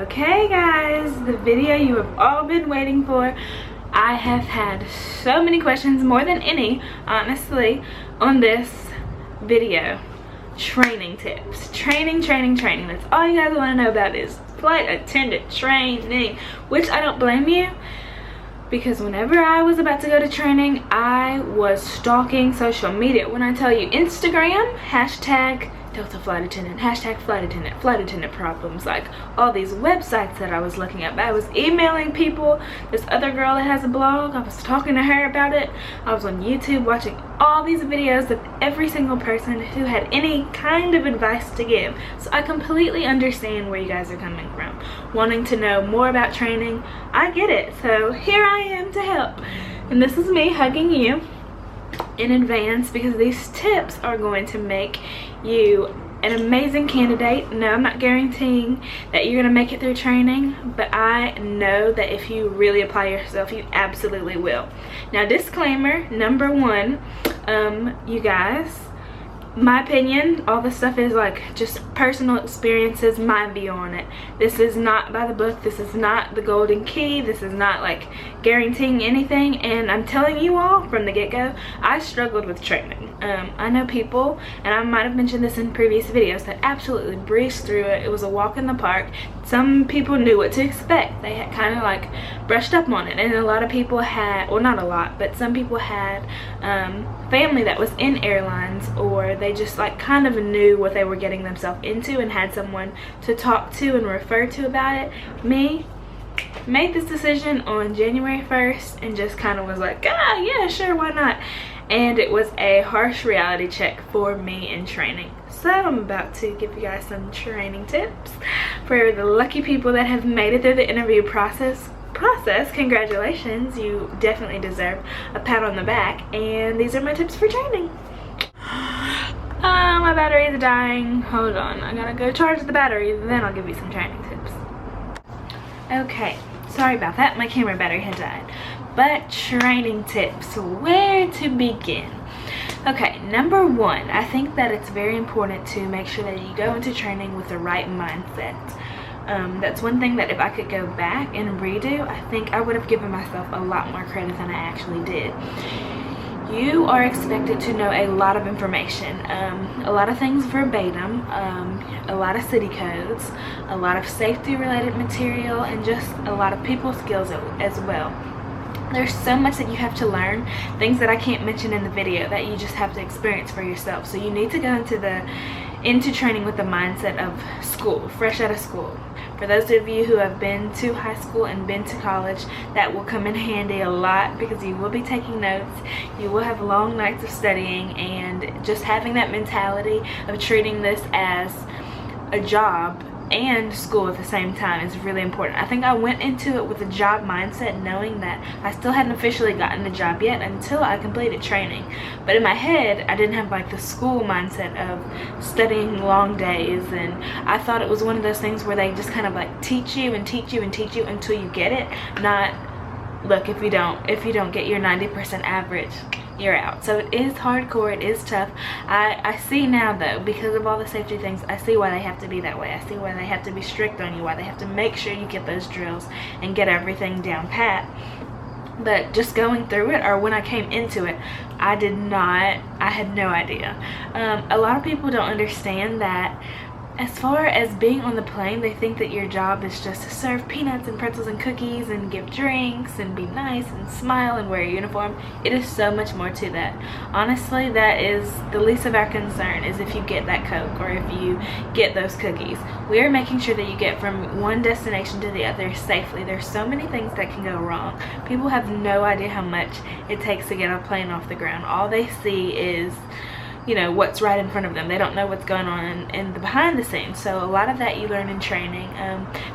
Okay guys, the video you have all been waiting for. I have had so many questions, more than any, honestly, on this video. Training tips. Training. That's all you guys want to know about is flight attendant training, which I don't blame you, because whenever I was about to go to training, I was stalking social media. When I tell you Instagram, hashtag Delta flight attendant, hashtag flight attendant problems, like all these websites that I was looking at. I was emailing people. This other girl that has a blog, I was talking to her about it. I was on YouTube watching all these videos of every single person who had any kind of advice to give. So I completely understand where you guys are coming from, wanting to know more about training. I get it, so here I am to help. And this is me hugging you in advance, because these tips are going to make you an amazing candidate. No, I'm not guaranteeing that you're gonna make it through training, but I know that if you really apply yourself, you absolutely will. Now, disclaimer number one, you guys, my opinion, all this stuff is like just personal experiences, my view on it. This is not by the book. This is not the golden key. This is not like guaranteeing anything. And I'm telling you all from the get-go, I struggled with training. I know people, and I might have mentioned this in previous videos, that absolutely breezed through it. It was a walk in the park. Some people knew what to expect. They had kind of like brushed up on it, and a lot of people had, well, not a lot, but some people had family that was in airlines, or they just like kind of knew what they were getting themselves into and had someone to talk to and refer to about it. Me, made this decision on January 1st and just kind of was like, ah, yeah, sure, why not? And it was a harsh reality check for me in training. So I'm about to give you guys some training tips for the lucky people that have made it through the interview process. Congratulations, you definitely deserve a pat on the back. And these are my tips for training. My battery is dying. Hold on, I gotta go charge the battery, then I'll give you some training tips. Okay, sorry about that, my camera battery had died. But training tips, where to begin? Okay, number one, I think that it's very important to make sure that you go into training with the right mindset. That's one thing that if I could go back and redo, I think I would have given myself a lot more credit than I actually did. You are expected to know a lot of information, a lot of things verbatim, a lot of city codes, a lot of safety related material, and just a lot of people skills as well. There's so much that you have to learn, things that I can't mention in the video, that you just have to experience for yourself. So you need to go into training with the mindset of school, fresh out of school. For those of you who have been to high school and been to college, that will come in handy a lot, because you will be taking notes, you will have long nights of studying, and just having that mentality of treating this as a job and school at the same time is really important. I think I went into it with a job mindset, knowing that I still hadn't officially gotten the job yet until I completed training. But in my head, I didn't have like the school mindset of studying long days, and I thought it was one of those things where they just kind of like teach you and teach you and teach you until you get it. Not, look, if you don't get your 90% average, you're out. So it is hardcore, it is tough. I see now though, because of all the safety things, I see why they have to be that way. I see why they have to be strict on you, why they have to make sure you get those drills and get everything down pat. But just going through it, or when I came into it, I had no idea. A lot of people don't understand that as far as being on the plane, they think that your job is just to serve peanuts and pretzels and cookies and give drinks and be nice and smile and wear a uniform. It is so much more to that. Honestly, that is the least of our concern, is if you get that Coke or if you get those cookies. We are making sure that you get from one destination to the other safely. There's so many things that can go wrong. People have no idea how much it takes to get a plane off the ground. All they see is, you know, what's right in front of them. They don't know what's going on in the behind the scenes. So a lot of that you learn in training.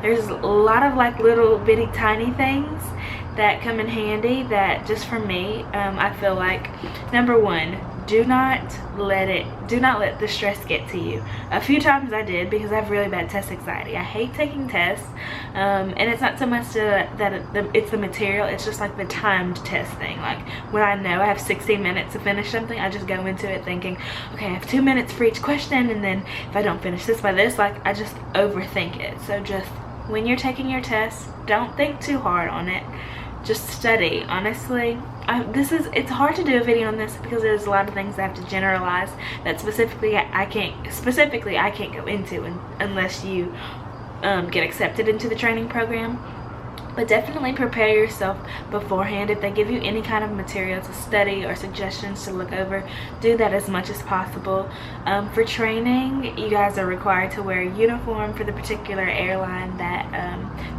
There's a lot of like little bitty tiny things that come in handy that just for me, I feel like, number one, do not let the stress get to you. A few times I did, because I have really bad test anxiety. I hate taking tests, and it's not so much that it's the material, it's just like the timed test thing. Like when I know I have 60 minutes to finish something, I just go into it thinking, okay, I have 2 minutes for each question, and then if I don't finish this by this, like I just overthink it. So just when you're taking your test, don't think too hard on it. Just study. Honestly, it's hard to do a video on this because there's a lot of things I have to generalize that specifically I can't go into unless you get accepted into the training program. But definitely prepare yourself beforehand. If they give you any kind of material to study or suggestions to look over, do that as much as possible. For training, you guys are required to wear a uniform for the particular airline that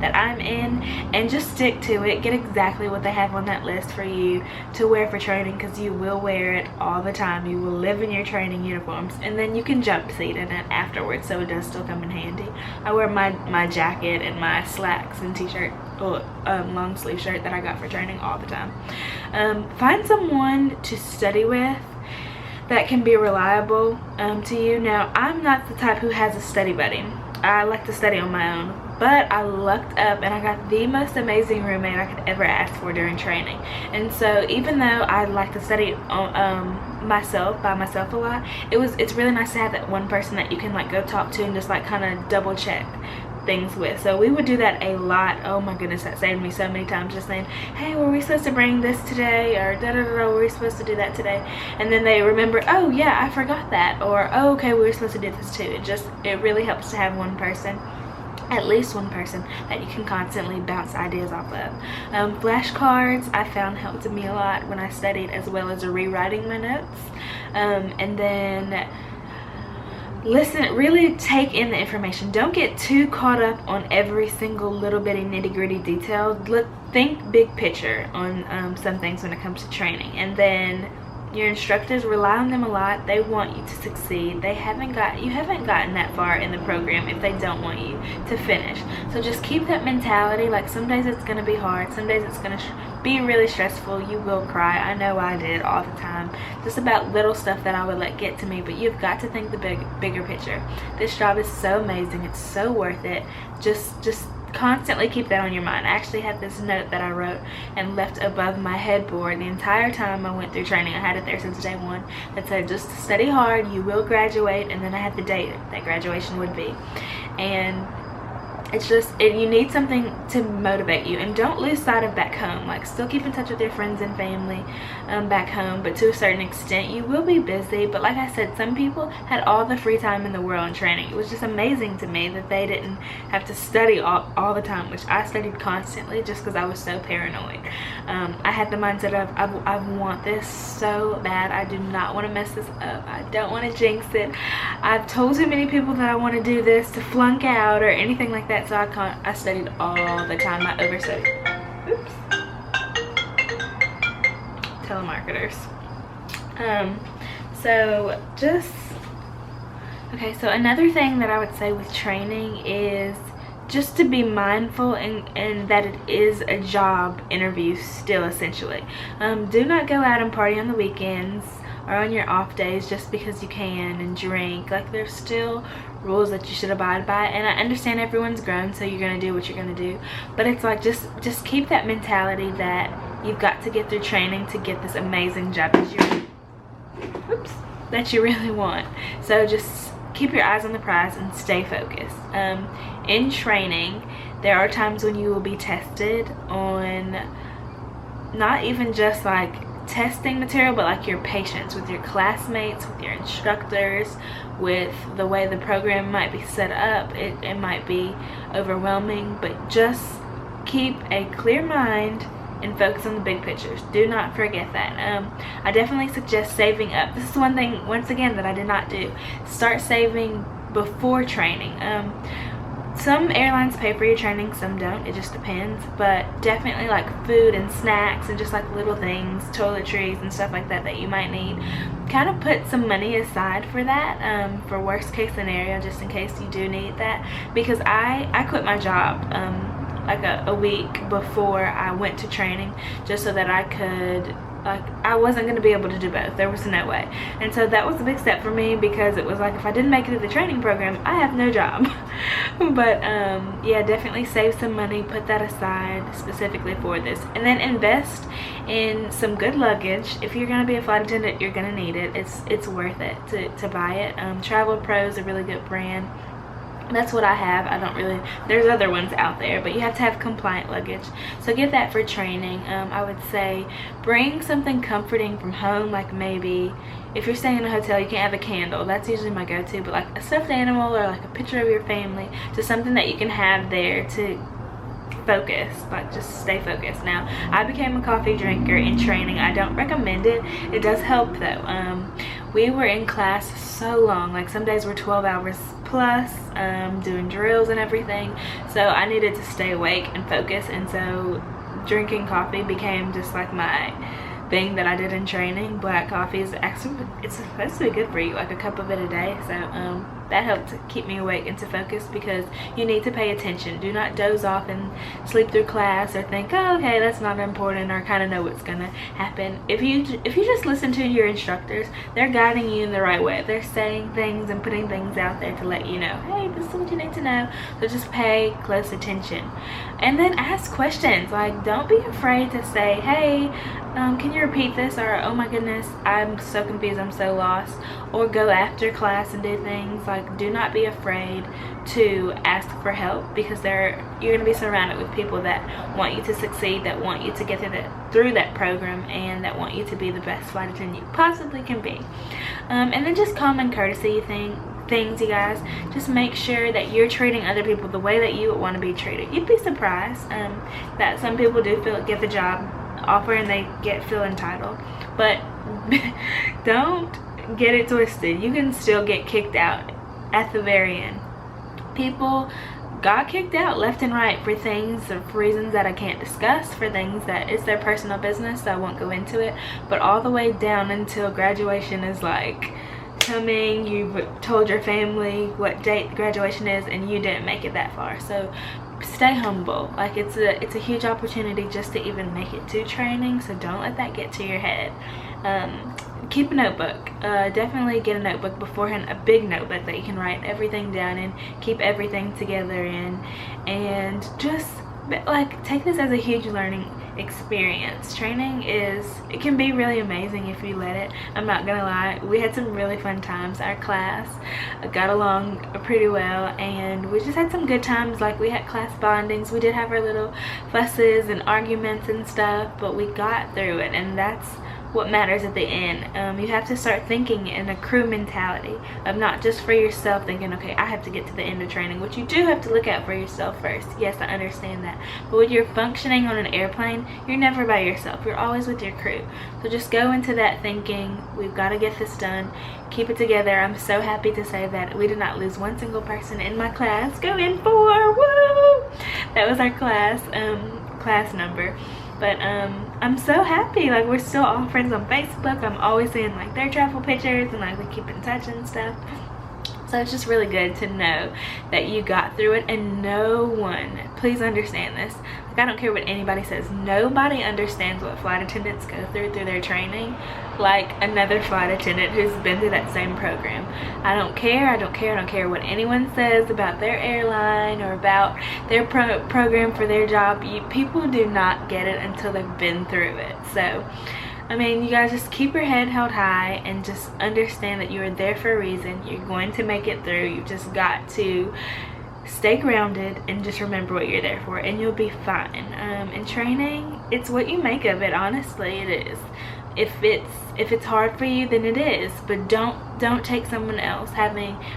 I'm in, and just stick to it. Get exactly what they have on that list for you to wear for training, because you will wear it all the time. You will live in your training uniforms, and then you can jump seat in it afterwards, so it does still come in handy. I wear my jacket and my slacks and t-shirt, long sleeve shirt that I got for training all the time. Find someone to study with that can be reliable to you. Now, I'm not the type who has a study buddy. I like to study on my own, but I lucked up and I got the most amazing roommate I could ever ask for during training. And so even though I like to study by myself a lot, it's really nice to have that one person that you can like go talk to and just like kind of double check things with. So we would do that a lot. Oh my goodness, that saved me so many times, just saying, hey, were we supposed to bring this today, or were we supposed to do that today? And then they remember, oh yeah, I forgot that, or oh, okay, we were supposed to do this too. It really helps to have one person, at least one person, that you can constantly bounce ideas off of. Flashcards I found helped me a lot when I studied, as well as rewriting my notes. And then listen, really take in the information. Don't get too caught up on every single little bitty nitty-gritty detail. Think big picture on some things when it comes to training. And then your instructors, rely on them a lot. They want you to succeed. You haven't gotten that far in the program if they don't want you to finish. So just keep that mentality. Like, some days it's gonna be hard, some days it's gonna be really stressful. You will cry. I know I did all the time, just about little stuff that I would let get to me. But you've got to think the bigger picture. This job is so amazing. It's so worth it. Just constantly keep that on your mind. I actually had this note that I wrote and left above my headboard the entire time I went through training. I had it there since day one, that said, just study hard, you will graduate. And then I had the date that graduation would be. And it's just, you need something to motivate you. And don't lose sight of back home. Like, still keep in touch with your friends and family back home, but to a certain extent you will be busy. But like I said, some people had all the free time in the world in training. It was just amazing to me that they didn't have to study all the time, which I studied constantly just because I was so paranoid. I had the mindset of, I want this so bad. I do not want to mess this up. I don't want to jinx it. I've told too many people that I want to do this to flunk out or anything like that. So I studied all the time. I overstudied. Oops. Telemarketers. So another thing that I would say with training is just to be mindful and that it is a job interview still, essentially. Do not go out and party on the weekends or on your off days just because you can and drink. Like, there's still rules that you should abide by, and I understand everyone's grown, so you're gonna do what you're gonna do, but it's like, just keep that mentality that you've got to get through training to get this amazing job that you really want. So just keep your eyes on the prize and stay focused. In training, there are times when you will be tested on not even just like testing material, but like your patience with your classmates, with your instructors, with the way the program might be set up. It might be overwhelming, but just keep a clear mind and focus on the big pictures. Do not forget that. I definitely suggest saving up. This is one thing, once again, that I did not do. Start saving before training. Some airlines pay for your training, some don't. It just depends. But definitely like food and snacks and just like little things, toiletries and stuff like that that you might need. Kind of put some money aside for that, for worst case scenario, just in case you do need that. Because I quit my job like a week before I went to training, just so that I could, like, I wasn't going to be able to do both. There was no way. And so that was a big step for me, because it was like, if I didn't make it to the training program, I have no job. But yeah, definitely save some money, put that aside specifically for this, and then invest in some good luggage. If you're going to be a flight attendant, you're going to need it. It's worth it to buy it. Travel Pro is a really good brand. That's what I have. I don't really, there's other ones out there, but you have to have compliant luggage, so get that for training. I would say bring something comforting from home, like maybe if you're staying in a hotel, you can't have a candle. That's usually my go-to, but like a stuffed animal or like a picture of your family, just something that you can have there to focus, like just stay focused. Now, I became a coffee drinker in training. I don't recommend it. It does help though. We were in class so long, like some days were 12 hours plus, doing drills and everything, so I needed to stay awake and focus, and so drinking coffee became just like my thing that I did in training. Black coffee is actually, it's supposed to be good for you, like a cup of it a day, so that helped keep me awake and to focus, because you need to pay attention. Do not doze off and sleep through class or think, oh, okay, that's not important, or kind of know what's gonna happen. If you just listen to your instructors, they're guiding you in the right way. They're saying things and putting things out there to let you know, hey, this is what you need to know. So just pay close attention, and then ask questions. Like, don't be afraid to say, hey, can you repeat this, or oh my goodness, I'm so confused, I'm so lost. Or go after class and do things. Like, do not be afraid to ask for help, because you're going to be surrounded with people that want you to succeed, that want you to get through that program, and that want you to be the best flight attendant you possibly can be. And then just common courtesy things, you guys. Just make sure that you're treating other people the way that you would want to be treated. You'd be surprised that some people do get the job offer and they feel entitled, but don't get it twisted. You can still get kicked out at the very end. People got kicked out left and right for things, for reasons that I can't discuss, for things that it's their personal business, so I won't go into it, but all the way down until graduation is like coming, you've told your family what date graduation is and you didn't make it that far. So stay humble. Like, it's a huge opportunity just to even make it to training, so don't let that get to your head. Keep a notebook. Definitely get a notebook beforehand, a big notebook that you can write everything down in, keep everything together in, and just like take this as a huge learning experience. Training it can be really amazing if you let it. I'm not gonna lie, we had some really fun times. Our class got along pretty well, and we just had some good times. Like, we had class bondings, we did have our little fusses and arguments and stuff, but we got through it, and that's what matters at the end. You have to start thinking in a crew mentality of not just for yourself, thinking, okay, I have to get to the end of training, which you do have to look out for yourself first. Yes, I understand that, but when you're functioning on an airplane, you're never by yourself. You're always with your crew. So just go into that thinking, we've got to get this done, keep it together. I'm so happy to say that we did not lose one single person in my class. Go in 4, woo! That was our class number. But I'm so happy. Like, we're still all friends on Facebook. I'm always seeing like their travel pictures, and like we keep in touch and stuff. So it's just really good to know that you got through it, and no one, please understand this, like, I don't care what anybody says, nobody understands what flight attendants go through their training like another flight attendant who's been through that same program. I don't care what anyone says about their airline or about their program for their job. People do not get it until they've been through it. So I mean, you guys, just keep your head held high and just understand that you are there for a reason. You're going to make it through. You just got to stay grounded and just remember what you're there for, and you'll be fine. In training, it's what you make of it. Honestly, it is. If it's hard for you, then it is, but don't take someone else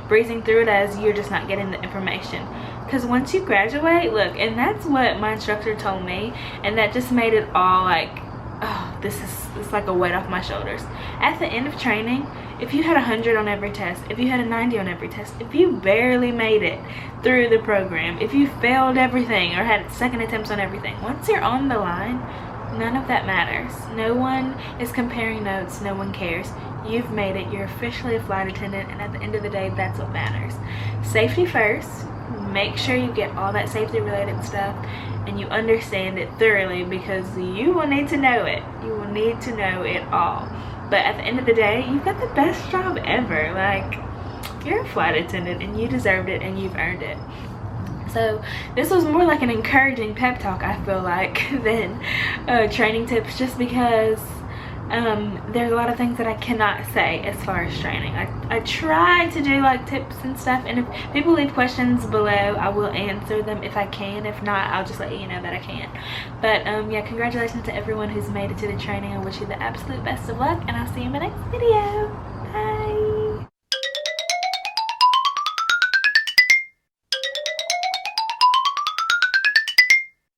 breezing through it as you're just not getting the information. Because once you graduate, look, and that's what my instructor told me, and that just made it all like, oh, it's like a weight off my shoulders. At the end of training, if you had 100 on every test, if you had a 90 on every test, if you barely made it through the program, if you failed everything or had second attempts on everything, once you're on the line, none of that matters. No one is comparing notes. No one cares. You've made it. You're officially a flight attendant, and at the end of the day, that's what matters. Safety first. Make sure you get all that safety related stuff and you understand it thoroughly, because you will need to know it. You will need to know it all. But at the end of the day, you've got the best job ever. Like, you're a flight attendant and you deserved it and you've earned it. So this was more like an encouraging pep talk, I feel like, than training tips, just because there's a lot of things that I cannot say as far as training. I try to do like tips and stuff, and if people leave questions below, I will answer them if I can. If not, I'll just let you know that I can. But yeah, congratulations to everyone who's made it to the training. I wish you the absolute best of luck, and I'll see you in my next video.